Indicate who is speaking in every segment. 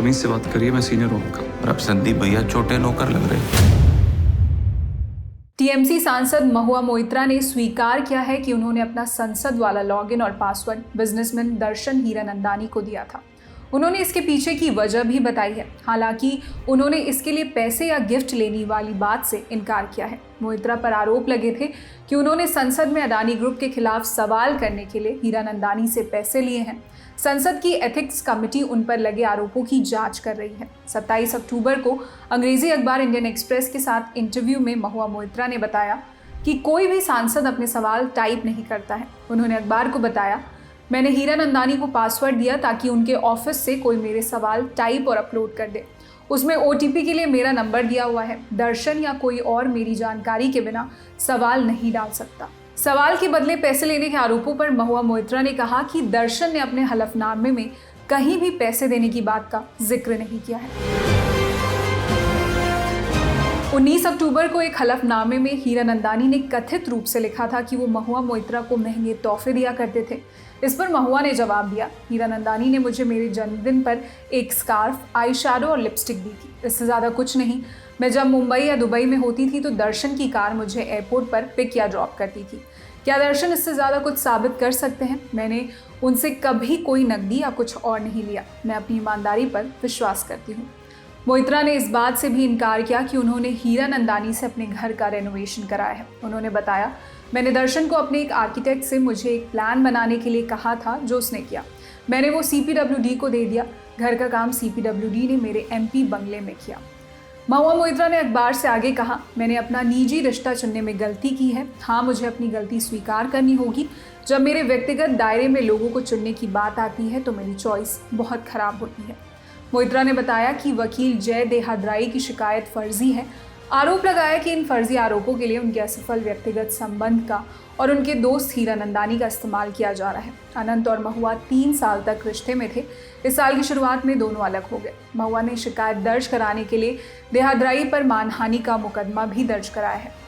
Speaker 1: तमीज से बात करिए, मैं सीनियर हूँ आपका।
Speaker 2: और अब संदीप भैया छोटे नौकर लग रहे।
Speaker 3: टीएमसी सांसद महुआ मोइत्रा ने स्वीकार किया है कि उन्होंने अपना संसद वाला लॉगिन और पासवर्ड बिजनेसमैन दर्शन हीरानंदानी को दिया था। उन्होंने इसके पीछे की वजह भी बताई है। हालांकि उन्होंने इसके लिए पैसे या गिफ्ट लेने वाली बात से इनकार किया है। मोइत्रा पर आरोप लगे थे कि उन्होंने संसद में अडानी ग्रुप के खिलाफ सवाल करने के लिए हीरानंदानी से पैसे लिए हैं। संसद की एथिक्स कमेटी उन पर लगे आरोपों की जांच कर रही है। 27 अक्टूबर को अंग्रेजी अखबार इंडियन एक्सप्रेस के साथ इंटरव्यू में महुआ मोइत्रा ने बताया कि कोई भी सांसद अपने सवाल टाइप नहीं करता है। उन्होंने अखबार को बताया, मैंने हीरानंदानी को पासवर्ड दिया ताकि उनके ऑफिस से कोई मेरे सवाल टाइप और अपलोड कर दे। उसमें OTP के लिए मेरा नंबर दिया हुआ है। दर्शन या कोई और मेरी जानकारी के बिना सवाल नहीं डाल सकता। सवाल के बदले पैसे लेने के आरोपों पर महुआ मोइत्रा ने कहा कि दर्शन ने अपने हलफनामे में कहीं भी पैसे देने की बात का जिक्र नहीं किया है। 19 अक्टूबर को एक हलफनामे में हीरानंदानी ने कथित रूप से लिखा था कि वो महुआ मोइत्रा को महंगे तोहफे दिया करते थे। इस पर महुआ ने जवाब दिया, हीरानंदानी ने मुझे मेरे जन्मदिन पर एक स्कार्फ, आई शैडो और लिपस्टिक दी थी, इससे ज़्यादा कुछ नहीं। मैं जब मुंबई या दुबई में होती थी तो दर्शन की कार मुझे एयरपोर्ट पर पिक या ड्रॉप करती थी। क्या दर्शन इससे ज़्यादा कुछ साबित कर सकते हैं? मैंने उनसे कभी कोई नकदी या कुछ और नहीं लिया। मैं अपनी ईमानदारी पर विश्वास करती हूँ। मोइत्रा ने इस बात से भी इनकार किया कि उन्होंने हीरानंदानी से अपने घर का रेनोवेशन कराया है। उन्होंने बताया, मैंने दर्शन को अपने एक आर्किटेक्ट से मुझे एक प्लान बनाने के लिए कहा था, जो उसने किया। मैंने वो CPWD को दे दिया। घर का काम CPWD ने मेरे MP बंगले में किया। महुआ मोइत्रा ने अखबार से आगे कहा, मैंने अपना निजी रिश्ता चुनने में गलती की है। हाँ, मुझे अपनी गलती स्वीकार करनी होगी। जब मेरे व्यक्तिगत दायरे में लोगों को चुनने की बात आती है तो मेरी चॉइस बहुत खराब होती है। मोइत्रा ने बताया कि वकील जय देहाद्राई की शिकायत फर्जी है। आरोप लगाया कि इन फर्जी आरोपों के लिए उनके असफल व्यक्तिगत संबंध का और उनके दोस्त हीरानंदानी का इस्तेमाल किया जा रहा है। अनंत और महुआ 3 साल तक रिश्ते में थे। इस साल की शुरुआत में दोनों अलग हो गए। महुआ ने शिकायत दर्ज कराने के लिए देहाद्राई पर मानहानि का मुकदमा भी दर्ज कराया है।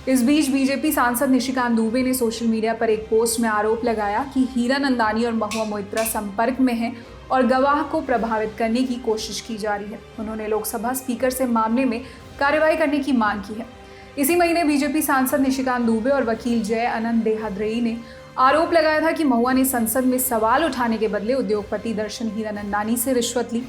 Speaker 3: इस बीच बीजेपी सांसद निशिकांत दुबे ने सोशल मीडिया पर एक पोस्ट में आरोप लगाया कि हीरानंदानी और महुआ मोइत्रा संपर्क में हैं और गवाह को प्रभावित करने की कोशिश की जा रही है। उन्होंने लोकसभा स्पीकर से मामले में कार्रवाई करने की मांग की है। इसी महीने बीजेपी सांसद निशिकांत दुबे और वकील जय अनंत देहाद्राई ने आरोप लगाया था कि महुआ ने संसद में सवाल उठाने के बदले उद्योगपति दर्शन हीरानंदानी से रिश्वत ली।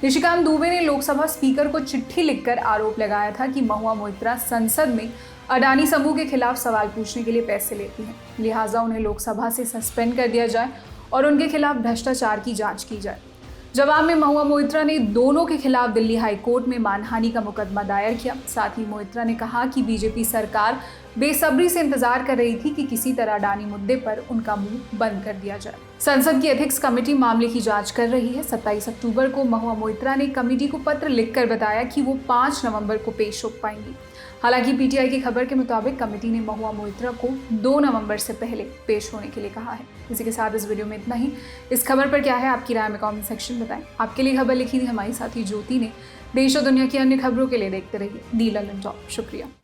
Speaker 3: निशिकांत दुबे ने लोकसभा स्पीकर को चिट्ठी लिखकर आरोप लगाया था कि महुआ मोइत्रा संसद में अडानी समूह के खिलाफ सवाल पूछने के लिए पैसे लेती हैं, लिहाजा उन्हें लोकसभा से सस्पेंड कर दिया जाए और उनके खिलाफ भ्रष्टाचार की जांच की जाए। जवाब में महुआ मोइत्रा ने दोनों के खिलाफ दिल्ली हाई कोर्ट में मानहानि का मुकदमा दायर किया। साथ ही मोइत्रा ने कहा कि बीजेपी सरकार बेसब्री से इंतजार कर रही थी कि किसी तरह अडानी मुद्दे पर उनका मुंह बंद कर दिया जाए। संसद की एथिक्स कमेटी मामले की जांच कर रही है। 27 अक्टूबर को महुआ मोइत्रा ने कमेटी को पत्र लिखकर बताया कि वो 5 नवंबर को पेश हो पाएंगी। हालांकि PTI की खबर के मुताबिक कमेटी ने महुआ मोइत्रा को 2 नवंबर से पहले पेश होने के लिए कहा है। इसी के साथ इस वीडियो में इतना ही। इस खबर पर क्या है आपकी राय में कमेंट सेक्शन बताएं। आपके लिए खबर लिखी थी हमारी साथी ज्योति ने। देश और दुनिया की अन्य खबरों के लिए देखते रहिए दी लंदन टॉप। शुक्रिया।